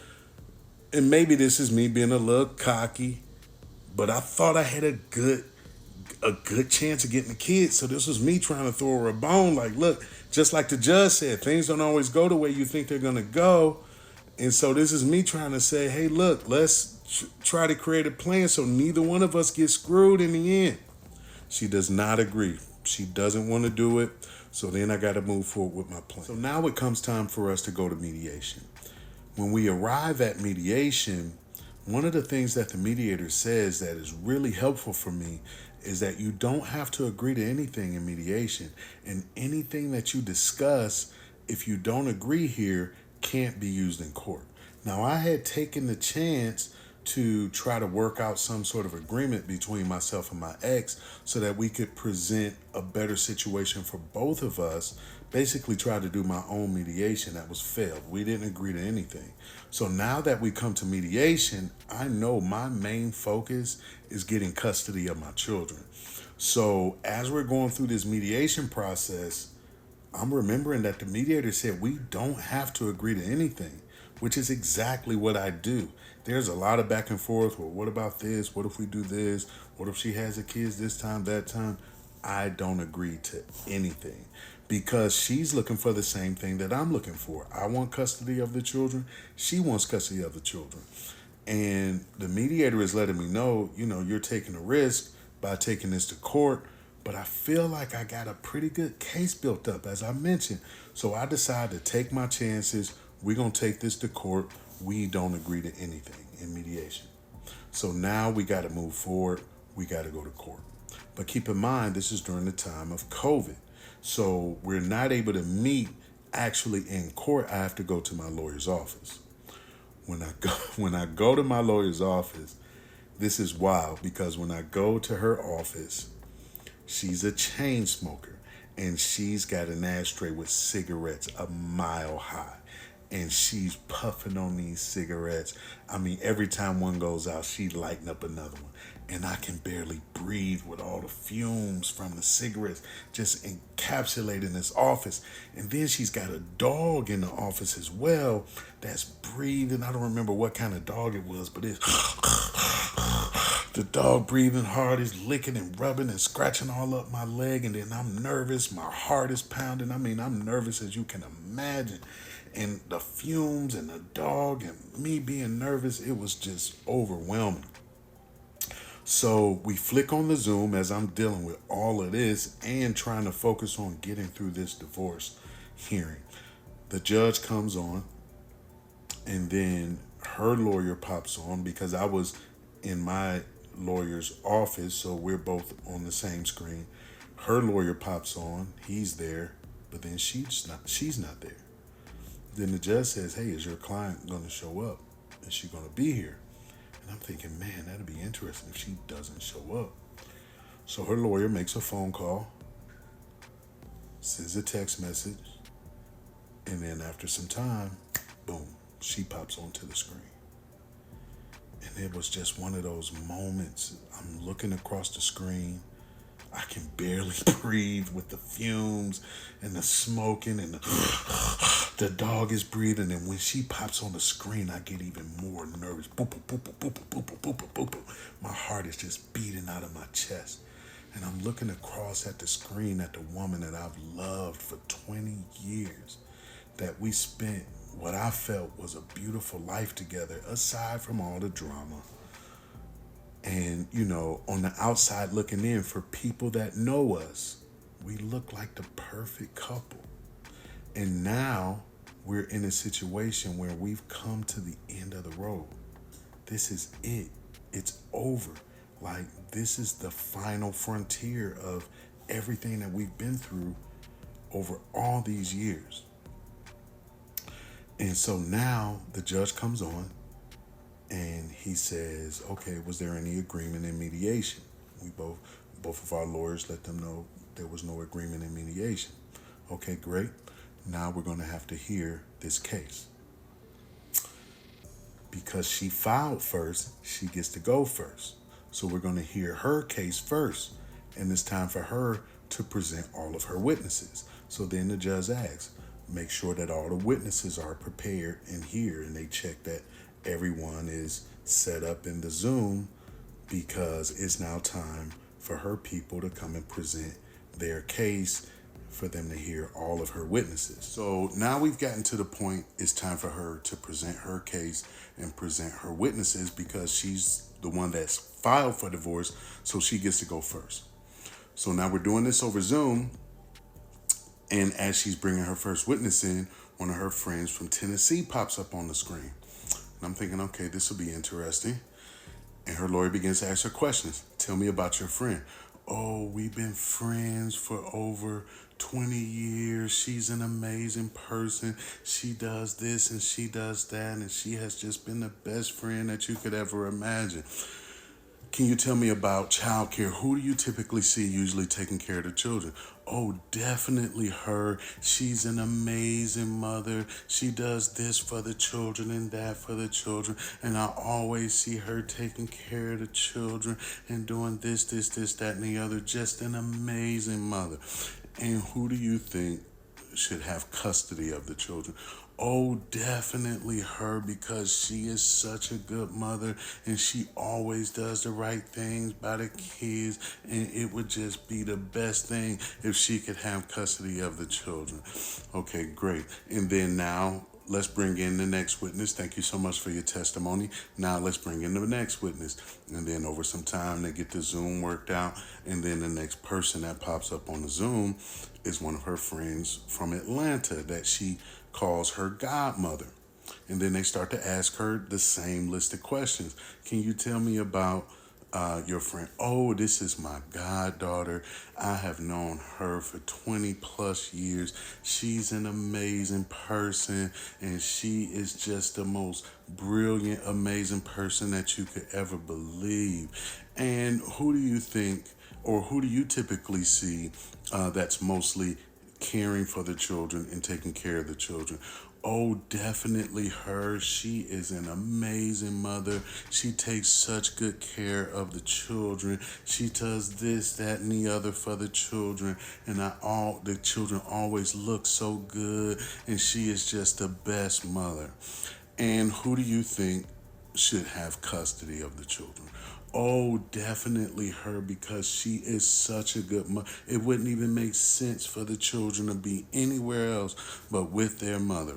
and maybe this is me being a little cocky, but I thought I had a good chance of getting the kids. So this was me trying to throw her a bone. Like, look, just like the judge said, things don't always go the way you think they're going to go. And so this is me trying to say, hey, look, let's try to create a plan so neither one of us gets screwed in the end. She does not agree. She doesn't want to do it. So then I got to move forward with my plan. So now it comes time for us to go to mediation. When we arrive at mediation, one of the things that the mediator says that is really helpful for me is that you don't have to agree to anything in mediation. And anything that you discuss, if you don't agree here, can't be used in court. Now, I had taken the chance to try to work out some sort of agreement between myself and my ex so that we could present a better situation for both of us. Basically try to do my own mediation. That was failed. We didn't agree to anything. So now that we come to mediation, I know my main focus is getting custody of my children. So as we're going through this mediation process, I'm remembering that the mediator said we don't have to agree to anything, which is exactly what I do. There's a lot of back and forth. Well, what about this? What if we do this? What if she has the kids this time, that time? I don't agree to anything because she's looking for the same thing that I'm looking for. I want custody of the children. She wants custody of the children. And the mediator is letting me know, you're taking a risk by taking this to court. But I feel like I got a pretty good case built up, as I mentioned. So I decided to take my chances. We're going to take this to court. We don't agree to anything in mediation. So now we got to move forward. We got to go to court. But keep in mind, this is during the time of COVID. So we're not able to meet actually in court. I have to go to my lawyer's office. When I go to my lawyer's office, this is wild because when I go to her office, she's a chain smoker and she's got an ashtray with cigarettes a mile high. And she's puffing on these cigarettes. I mean, every time one goes out, she's lighting up another one. And I can barely breathe with all the fumes from the cigarettes just encapsulating this office. And then she's got a dog in the office as well that's breathing. I don't remember what kind of dog it was, but it's the dog breathing hard, is licking and rubbing and scratching all up my leg. And then I'm nervous. My heart is pounding. I mean, I'm nervous as you can imagine. And the fumes and the dog and me being nervous, it was just overwhelming. So we flick on the Zoom as I'm dealing with all of this and trying to focus on getting through this divorce hearing. The judge comes on and then her lawyer pops on because I was in my lawyer's office, so we're both on the same screen. Her lawyer pops on, he's there, but then she's not there. Then the judge says, hey, is your client going to show up? Is she going to be here? And I'm thinking, man, that'd be interesting if she doesn't show up. So her lawyer makes a phone call, sends a text message, and then after some time, boom, she pops onto the screen. And it was just one of those moments. I'm looking across the screen. I can barely breathe with the fumes and the smoking and the dog is breathing. And when she pops on the screen, I get even more nervous. Boop, boop, boop, boop, boop, boop, boop, boop, boop, boop. My heart is just beating out of my chest. And I'm looking across at the screen at the woman that I've loved for 20 years, that we spent what I felt was a beautiful life together, aside from all the drama. And, on the outside looking in, for people that know us, we look like the perfect couple. And now we're in a situation where we've come to the end of the road. This is it. It's over. Like, this is the final frontier of everything that we've been through over all these years. And so now the judge comes on and he says, okay, was there any agreement in mediation? We both of our lawyers let them know there was no agreement in mediation. Okay, great. Now we're going to have to hear this case. Because she filed first, she gets to go first. So we're going to hear her case first. And it's time for her to present all of her witnesses. So then the judge asks, make sure that all the witnesses are prepared and here. And they check that everyone is set up in the Zoom, because it's now time for her people to come and present their case, for them to hear all of her witnesses. So now we've gotten to the point, it's time for her to present her case and present her witnesses, because she's the one that's filed for divorce, so she gets to go first. So now we're doing this over Zoom, and as she's bringing her first witness in, one of her friends from Tennessee pops up on the screen. And I'm thinking, okay, this will be interesting. And her lawyer begins to ask her questions. Tell me about your friend. Oh, we've been friends for over 20 years. She's an amazing person. She does this and she does that. And she has just been the best friend that you could ever imagine. Can you tell me about childcare? Who do you typically see usually taking care of the children? Oh, definitely her. She's an amazing mother. She does this for the children and that for the children. And I always see her taking care of the children and doing this, that, and the other. Just an amazing mother. And who do you think should have custody of the children? Oh, definitely her, because she is such a good mother and she always does the right things by the kids, and it would just be the best thing if she could have custody of the children. Okay, great. And then now let's bring in the next witness. Thank you so much for your testimony. Now let's bring in the next witness. And then over some time they get the Zoom worked out, and then the next person that pops up on the Zoom is one of her friends from Atlanta that she calls her godmother. And then they start to ask her the same list of questions. Can you tell me about your friend? Oh, this is my goddaughter. I have known her for 20 plus years. She's an amazing person, and she is just the most brilliant, amazing person that you could ever believe. And who do you think, or who do you typically see that's mostly caring for the children and taking care of the children? Oh, definitely her. She is an amazing mother. She takes such good care of the children. She does this, that, and the other for the children. And the children always look so good. And she is just the best mother. And who do you think should have custody of the children? Oh, definitely her, because she is such a good mother. It wouldn't even make sense for the children to be anywhere else but with their mother.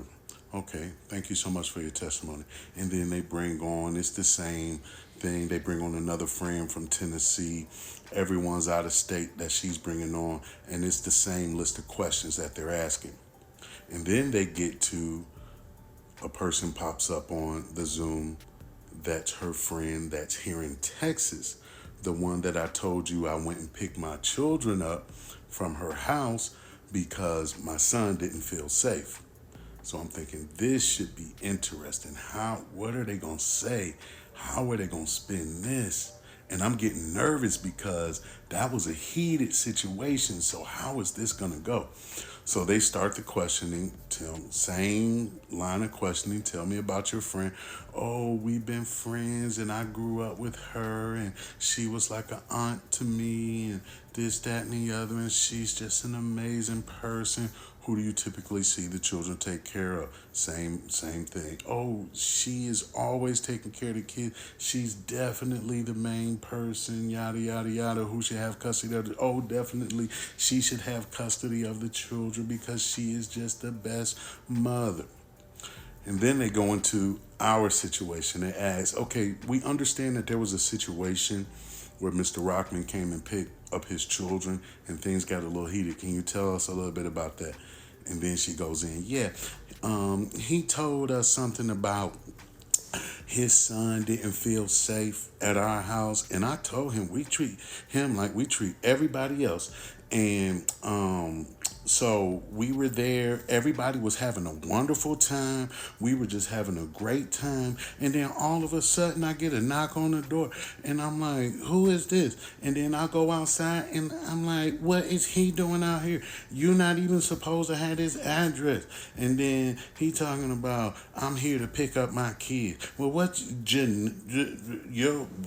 Okay, thank you so much for your testimony. And then they bring on, it's the same thing. They bring on another friend from Tennessee. Everyone's out of state that she's bringing on, and it's the same list of questions that they're asking. And then they get to a person pops up on the Zoom that's her friend that's here in Texas, the one that I told you I went and picked my children up from her house because my son didn't feel safe. So I'm thinking this should be interesting. What are they going to say? How are they going to spin this? And I'm getting nervous because that was a heated situation. So how is this going to go? So they start the questioning, same line of questioning. Tell me about your friend. Oh, we've been friends and I grew up with her and she was like an aunt to me and this, that, and the other. And she's just an amazing person. Who do you typically see the children take care of? Same thing. Oh, she is always taking care of the kids. She's definitely the main person, yada, yada, yada. Who should have custody of the... Oh, definitely she should have custody of the children because she is just the best mother. And then they go into our situation. They ask, okay, we understand that there was a situation where Mr. Rockman came and picked up his children and things got a little heated. Can you tell us a little bit about that? And then she goes in, he told us something about his son didn't feel safe at our house, and I told him we treat him like we treat everybody else. And so we were there. Everybody was having a wonderful time. We were just having a great time. And then all of a sudden, I get a knock on the door, and I'm like, "Who is this?" And then I go outside, and I'm like, "What is he doing out here? You're not even supposed to have his address." And then he talking about, "I'm here to pick up my kids." Well,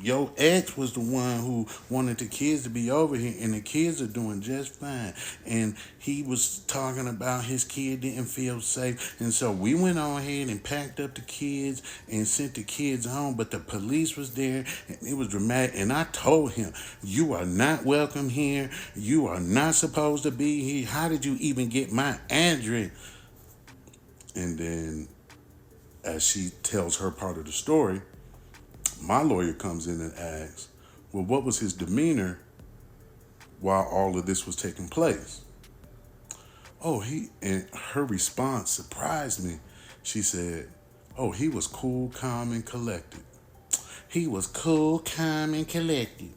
your ex was the one who wanted the kids to be over here, and the kids are doing just fine. And he was talking about his kid didn't feel safe, and so we went on ahead and packed up the kids and sent the kids home. But the police was there, and it was dramatic. And I told him, "You are not welcome here. You are not supposed to be here. How did you even get my address?" And then, as she tells her part of the story, my lawyer comes in and asks, "Well, what was his demeanor while all of this was taking place?" Oh, and her response surprised me. She said, "Oh, he was cool, calm, and collected. He was cool, calm, and collected."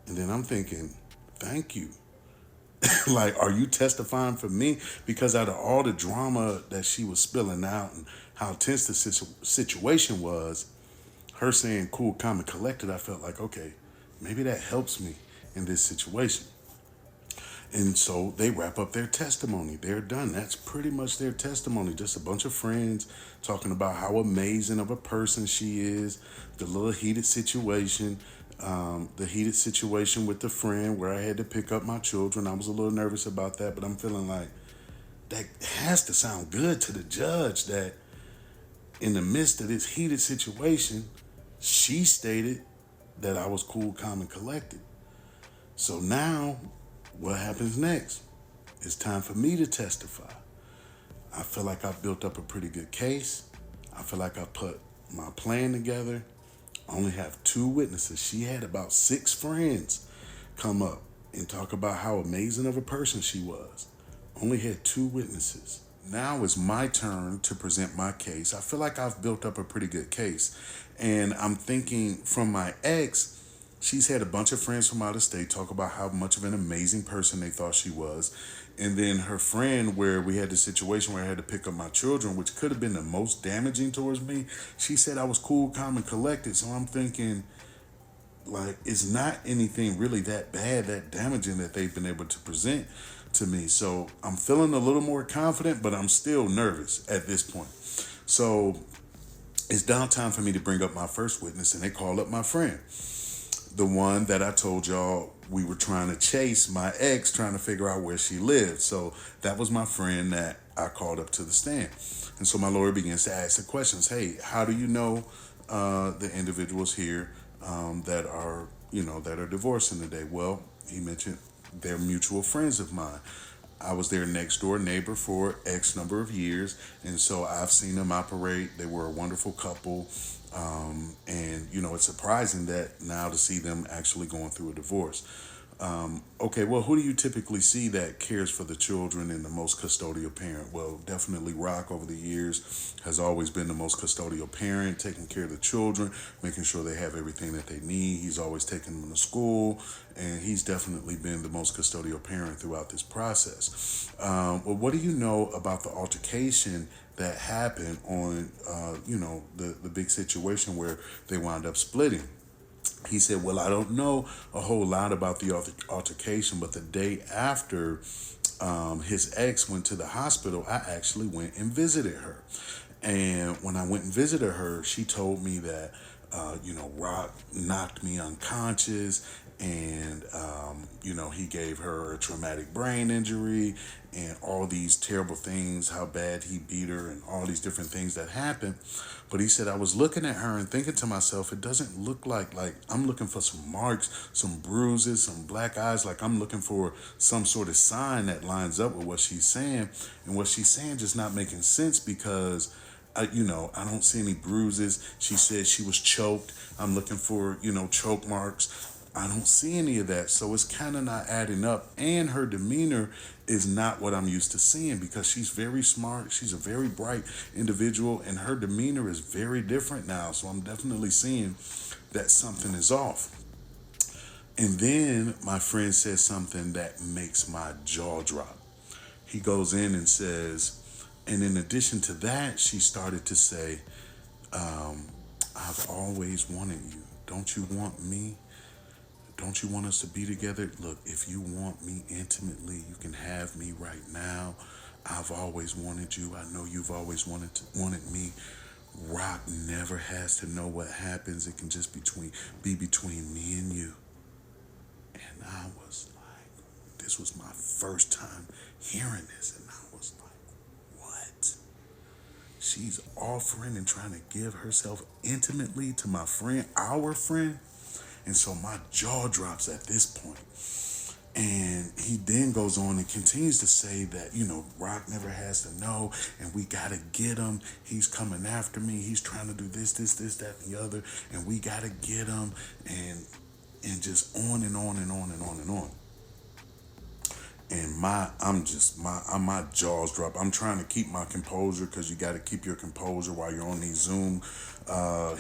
And then I'm thinking, thank you. Like, are you testifying for me? Because out of all the drama that she was spilling out and how tense the situation was, her saying cool, calm, and collected, I felt like, okay, maybe that helps me in this situation. And so they wrap up their testimony. They're done. That's pretty much their testimony. Just a bunch of friends talking about how amazing of a person she is. The little heated situation, with the friend where I had to pick up my children. I was a little nervous about that, but I'm feeling like that has to sound good to the judge that in the midst of this heated situation, she stated that I was cool, calm, and collected. So now, what happens next? It's time for me to testify. I feel like I've built up a pretty good case. I feel like I put my plan together. I only have 2 witnesses. She had about 6 friends come up and talk about how amazing of a person she was. Only had 2 witnesses. Now it's my turn to present my case. I feel like I've built up a pretty good case. And I'm thinking from my ex, she's had a bunch of friends from out of state talk about how much of an amazing person they thought she was. And then her friend, where we had the situation where I had to pick up my children, which could have been the most damaging towards me, she said I was cool, calm, and collected. So I'm thinking, like, it's not anything really that bad, that damaging that they've been able to present to me. So I'm feeling a little more confident, but I'm still nervous at this point. So it's downtime for me to bring up my first witness, and they call up my friend. The one that I told y'all we were trying to chase, my ex, trying to figure out where she lived. So that was my friend that I called up to the stand. And so my lawyer begins to ask the questions. Hey, how do you know the individuals here that are divorcing today? Well, he mentioned they're mutual friends of mine. I was their next door neighbor for X number of years, and so I've seen them operate. They were a wonderful couple. And it's surprising that now to see them actually going through a divorce. Okay, well, who do you typically see that cares for the children and the most custodial parent? Well, definitely Rock over the years has always been the most custodial parent, taking care of the children, making sure they have everything that they need. He's always taking them to school, and he's definitely been the most custodial parent throughout this process. Well, what do you know about the altercation that happened on, the big situation where they wound up splitting? He said, well, I don't know a whole lot about the altercation, but the day after his ex went to the hospital, I actually went and visited her. And when I went and visited her, she told me that, Rock knocked me unconscious, and, he gave her a traumatic brain injury and all these terrible things, how bad he beat her and all these different things that happened. But he said, I was looking at her and thinking to myself, it doesn't look like I'm looking for some marks, some bruises, some black eyes, like I'm looking for some sort of sign that lines up with what she's saying. And what she's saying just not making sense because I don't see any bruises. She said she was choked. I'm looking for, choke marks. I don't see any of that. So it's kind of not adding up. And her demeanor is not what I'm used to seeing, because she's very smart. She's a very bright individual, and her demeanor is very different now. So I'm definitely seeing that something is off. And then my friend says something that makes my jaw drop. He goes in and says, and in addition to that, she started to say, I've always wanted you. Don't you want me? Don't you want us to be together? Look, if you want me intimately, you can have me right now. I've always wanted you. I know you've always wanted me. Rock never has to know what happens. It can just be between me and you. And I was like, this was my first time hearing this, and I was like, what? She's offering and trying to give herself intimately to my friend, our friend. And so my jaw drops at this point. And he then goes on and continues to say that, Rock never has to know, and we got to get him. He's coming after me. He's trying to do this, that, and the other, and we got to get him, and just on and on and on and on and on. And my jaws drop. I'm trying to keep my composure, because you got to keep your composure while you're on these Zoom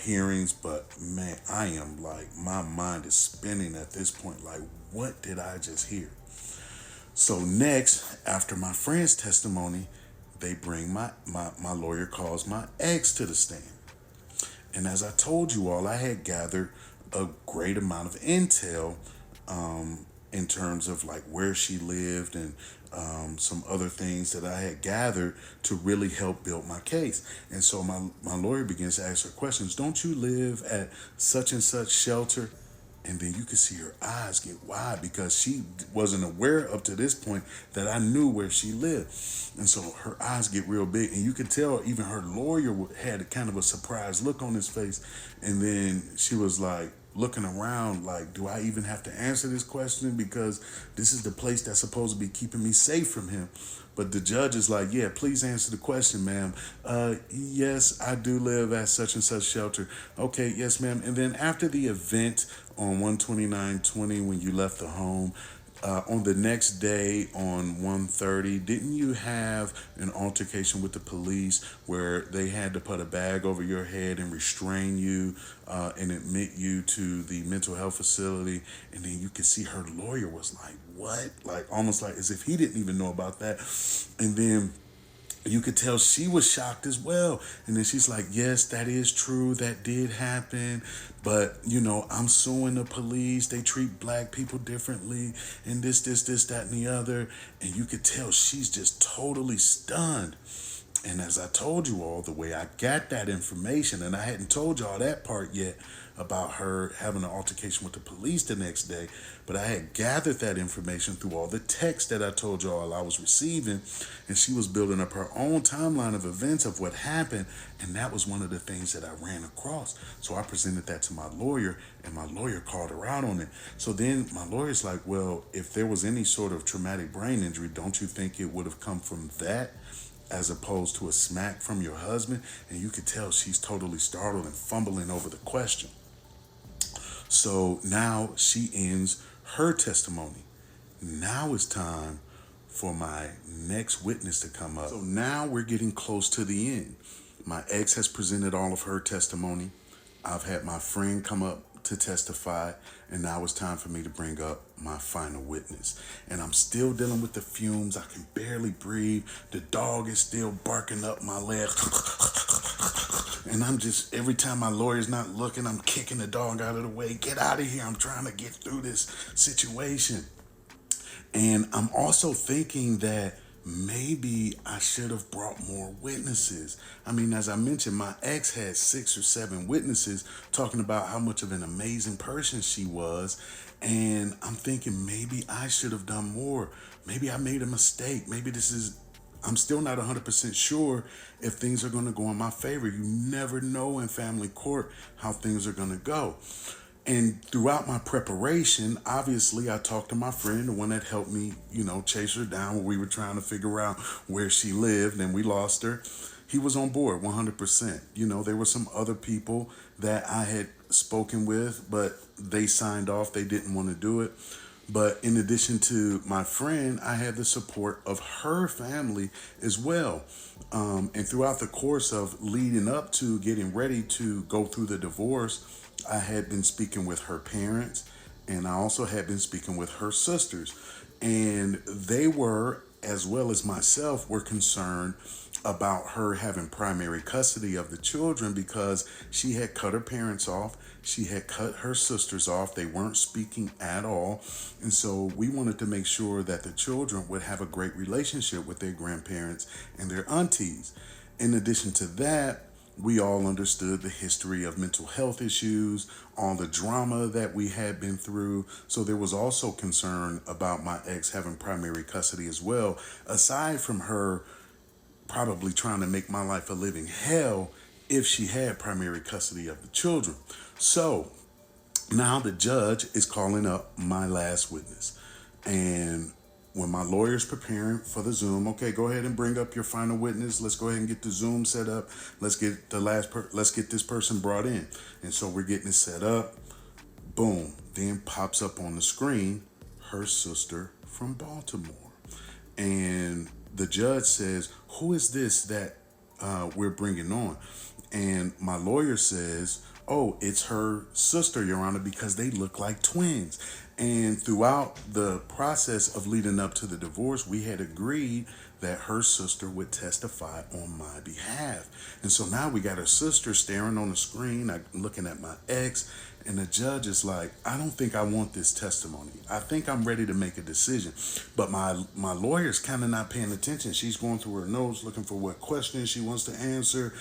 hearings. But man, I am like, my mind is spinning at this point. Like, what did I just hear? So next, after my friend's testimony, they bring my lawyer calls my ex to the stand. And as I told you all, I had gathered a great amount of intel in terms of like where she lived, and some other things that I had gathered to really help build my case. And so my lawyer begins to ask her questions. Don't you live at such and such shelter? And then you could see her eyes get wide, because she wasn't aware up to this point that I knew where she lived. And so her eyes get real big, and you could tell even her lawyer had a kind of a surprised look on his face. And then she was like looking around like, do I even have to answer this question? Because this is the place that's supposed to be keeping me safe from him. But the judge is like, yeah, please answer the question, ma'am. Yes, I do live at such and such shelter. Okay, yes, ma'am. And then after the event on 129/20, when you left the home, on the next day on 1:30, didn't you have an altercation with the police where they had to put a bag over your head and restrain you and admit you to the mental health facility? And then you could see her lawyer was like, what? Like, almost like as if he didn't even know about that. And then you could tell she was shocked as well. And then she's like, yes, that is true. That did happen. But, I'm suing the police. They treat black people differently. And this, that, and the other. And you could tell she's just totally stunned. And as I told you all, the way I got that information, and I hadn't told y'all that part yet about her having an altercation with the police the next day, but I had gathered that information through all the texts that I told y'all I was receiving, and she was building up her own timeline of events of what happened, and that was one of the things that I ran across. So I presented that to my lawyer, and my lawyer called her out on it. So then my lawyer's like, well, if there was any sort of traumatic brain injury, don't you think it would have come from that, as opposed to a smack from your husband? And you could tell she's totally startled and fumbling over the question. So now she ends her testimony. Now it's time for my next witness to come up. So now we're getting close to the end. My ex has presented all of her testimony. I've had my friend come up to testify, and now it's time for me to bring up my final witness. And I'm still dealing with the fumes. I can barely breathe. The dog is still barking up my leg. And I'm just, every time my lawyer's not looking, I'm kicking the dog out of the way. Get out of here. I'm trying to get through this situation. And I'm also thinking that maybe I should have brought more witnesses. I mean, as I mentioned, my ex had 6 or 7 witnesses talking about how much of an amazing person she was. And I'm thinking maybe I should have done more. Maybe I made a mistake. I'm still not 100% sure if things are going to go in my favor. You never know in family court how things are going to go. And throughout my preparation, obviously, I talked to my friend, the one that helped me, chase her down when we were trying to figure out where she lived, and we lost her. He was on board 100%. There were some other people that I had spoken with, but they signed off. They didn't want to do it. But in addition to my friend, I had the support of her family as well. And throughout the course of leading up to getting ready to go through the divorce, I had been speaking with her parents, and I also had been speaking with her sisters. And they were, as well as myself, were concerned about her having primary custody of the children because she had cut her parents off. She had cut her sisters off. They weren't speaking at all. And so we wanted to make sure that the children would have a great relationship with their grandparents and their aunties. In addition to that, we all understood the history of mental health issues, all the drama that we had been through. So there was also concern about my ex having primary custody as well, aside from her probably trying to make my life a living hell if she had primary custody of the children. So now the judge is calling up my last witness. And when my lawyer's preparing for the Zoom, okay, go ahead and bring up your final witness. Let's go ahead and get the Zoom set up. Let's get let's get this person brought in. And so we're getting it set up. Boom. Then pops up on the screen her sister from Baltimore. And the judge says, who is this that we're bringing on? And my lawyer says, oh, it's her sister, Your Honor, because they look like twins. And throughout the process of leading up to the divorce, we had agreed that her sister would testify on my behalf. And so now we got her sister staring on the screen, looking at my ex, and the judge is like, I don't think I want this testimony. I think I'm ready to make a decision. But my lawyer's kind of not paying attention. She's going through her notes, looking for what questions she wants to answer.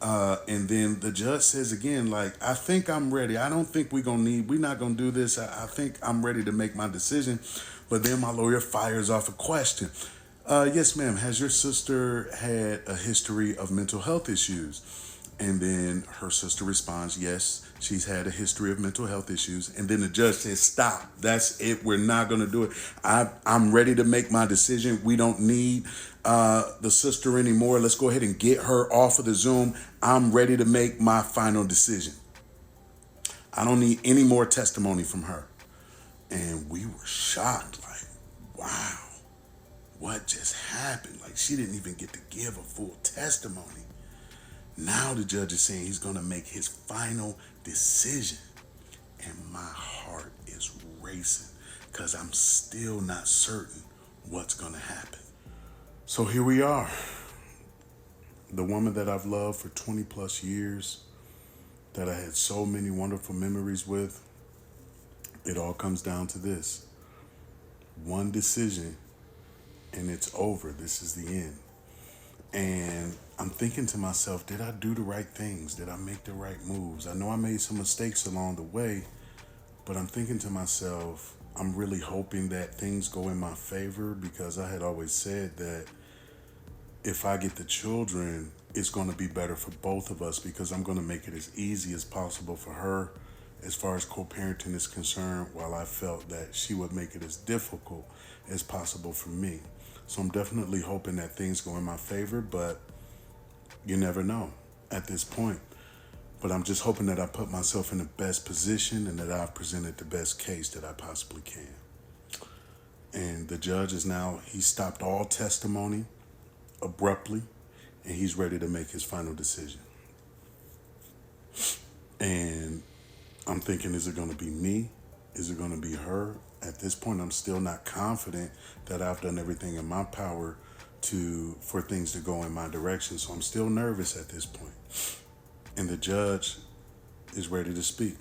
And then the judge says again, like, I think I'm ready. I don't think we're not going to do this. I think I'm ready to make my decision. But then my lawyer fires off a question. Yes, ma'am. Has your sister had a history of mental health issues? And then her sister responds, yes, she's had a history of mental health issues. And then the judge says, stop. That's it. We're not going to do it. I'm ready to make my decision. We don't need the sister anymore. Let's go ahead and get her off of the Zoom. I'm ready to make my final decision. I don't need any more testimony from her. And we were shocked, like, wow, what just happened? Like, she didn't even get to give a full testimony. Now the judge is saying he's going to make his final decision. And my heart is racing because I'm still not certain what's going to happen. So here we are. The woman that I've loved for 20 plus years, that I had so many wonderful memories with, it all comes down to this. One decision and it's over. This is the end. And I'm thinking to myself, did I do the right things? Did I make the right moves? I know I made some mistakes along the way, but I'm thinking to myself, I'm really hoping that things go in my favor, because I had always said that if I get the children, it's going to be better for both of us, because I'm going to make it as easy as possible for her as far as co-parenting is concerned, while I felt that she would make it as difficult as possible for me. So I'm definitely hoping that things go in my favor, but you never know at this point. But I'm just hoping that I put myself in the best position and that I've presented the best case that I possibly can. And the judge he stopped all testimony abruptly, and he's ready to make his final decision. And I'm thinking, is it going to be me? Is it going to be her? At this point, I'm still not confident that I've done everything in my power for things to go in my direction. So I'm still nervous at this point. And the judge is ready to speak.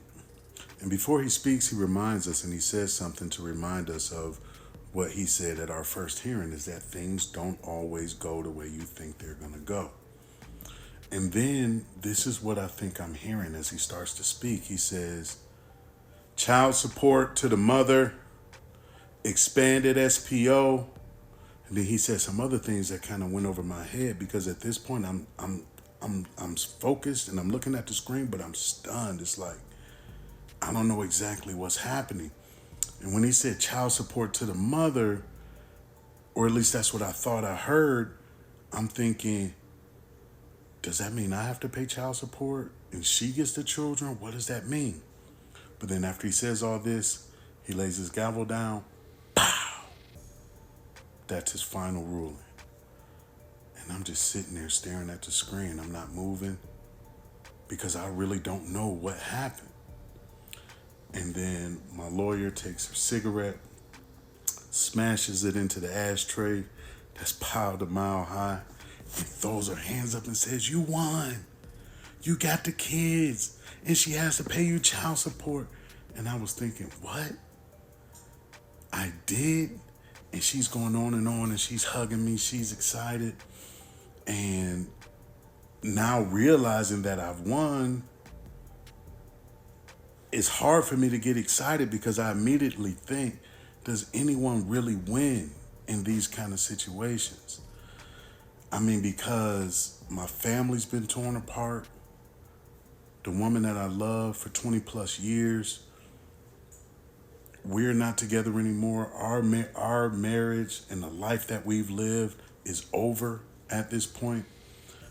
And before he speaks, he reminds us, and he says something to remind us of what he said at our first hearing, is that things don't always go the way you think they're going to go. And then this is what I think I'm hearing as he starts to speak. He says, child support to the mother, expanded SPO. And then he said some other things that kind of went over my head, because at this point I'm focused and I'm looking at the screen, but I'm stunned. It's like, I don't know exactly what's happening. And when he said child support to the mother, or at least that's what I thought I heard, I'm thinking, does that mean I have to pay child support and she gets the children? What does that mean? But then after he says all this, he lays his gavel down. Pow! That's his final ruling. And I'm just sitting there staring at the screen. I'm not moving because I really don't know what happened. And then my lawyer takes her cigarette, smashes it into the ashtray that's piled a mile high, and throws her hands up and says, "You won. You got the kids, and she has to pay you child support." And I was thinking, what? I did? And she's going on, and she's hugging me. She's excited. And now realizing that I've won, it's hard for me to get excited because I immediately think, does anyone really win in these kind of situations? I mean, because my family's been torn apart. The woman that I love for 20 plus years, we're not together anymore. Our marriage and the life that we've lived is over at this point.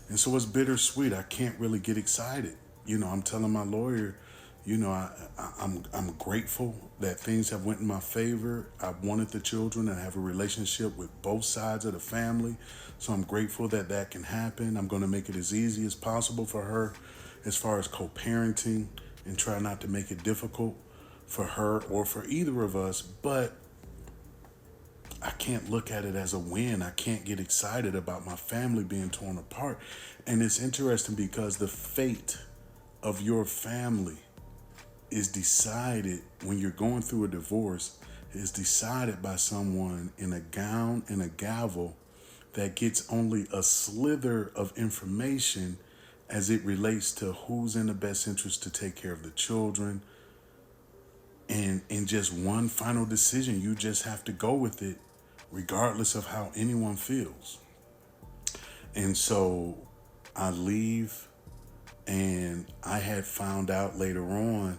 And so it's bittersweet. I can't really get excited. I'm telling my lawyer, I'm grateful that things have went in my favor. I wanted the children and have a relationship with both sides of the family. So I'm grateful that that can happen. I'm going to make it as easy as possible for her as far as co-parenting and try not to make it difficult for her or for either of us. But I can't look at it as a win. I can't get excited about my family being torn apart. And it's interesting because the fate of your family is decided when you're going through a divorce, is decided by someone in a gown and a gavel that gets only a slither of information as it relates to who's in the best interest to take care of the children. And in just one final decision, you just have to go with it regardless of how anyone feels. And so I leave, and I had found out later on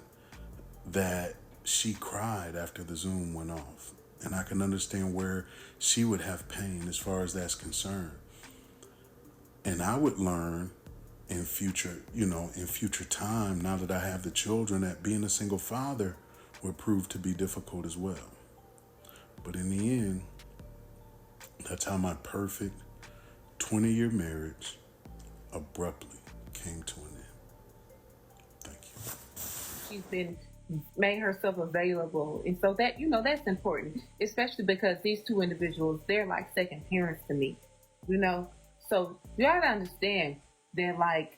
that she cried after the Zoom went off. And I can understand where she would have pain as far as that's concerned. And I would learn in future time, now that I have the children, that being a single father would prove to be difficult as well. But in the end, that's how my perfect 20-year marriage abruptly came to an end. Thank you. She's made herself available, and so that that's important, especially because these two individuals, they're like second parents to me, so you gotta understand that, like,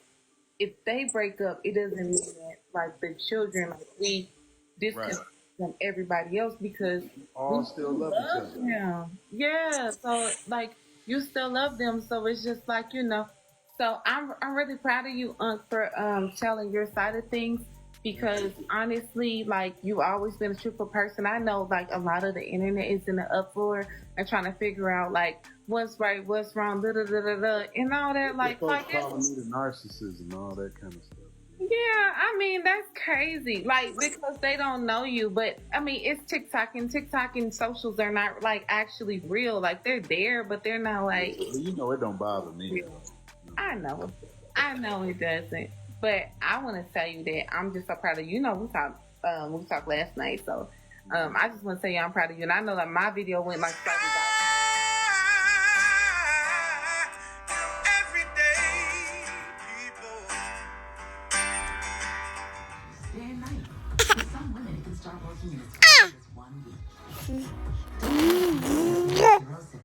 if they break up, it doesn't mean that, like, the children, like, we disconnect from everybody else, because all still love each other. Them. Yeah, so, like, you still love them, so it's just like, so I'm really proud of you, for telling your side of things, because honestly, like, you've always been a truthful person. I know, like, a lot of the internet is in the uproar and trying to figure out, like, what's right, what's wrong, and all that. Like calling me the narcissist and all that kind of stuff. Yeah, I mean, that's crazy. Like, because they don't know you. But, I mean, it's TikTok, and socials are not, like, actually real. Like, they're there, but they're not, like... It don't bother me. I know it doesn't. But I want to tell you that I'm just so proud of you. We talked last night, so I just want to tell you I'm proud of you. And I know that my video went, like, slightly viral. Day and night. For some women, it can start working in as fast as 1 week.